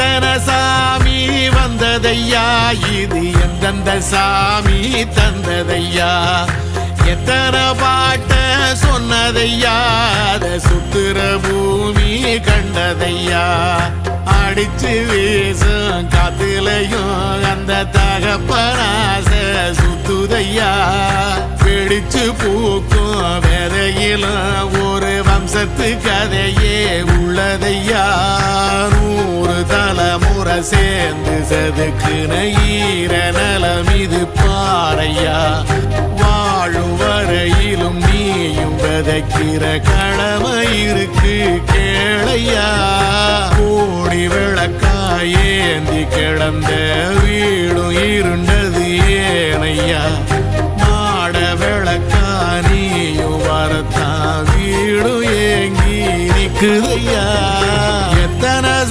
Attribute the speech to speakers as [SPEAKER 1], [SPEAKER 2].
[SPEAKER 1] எத்தனை சாமி வந்ததையா, இது எந்தெந்த சாமி தந்ததையா, எத்தனை பாட்ட சொன்னதையா, அத சுத்துற பூமி கண்டதையா, அடிச்சு வீசும் காத்துலையும் அந்த தகப்பனாச சுத்துதையா, பிடிச்சு பூக்கும் விதையிலும் ஒரு வம்சத்து கதையே உள்ளதையா, 100 தலைமுறை சேர்ந்து செதுக்குன ஈர நலம் இது பாறையா, வாழும் வரையிலும் நீயும் விதைக்கிற கடமை இருக்கு கேளையா, கோடி விளக்காயேந்தி கிடந்த வீடும் இருண்டது ஏனையா, மாட விளக்கா நீயும் வரத்தான் வீடும் ஏங்கி நிக்குதையா.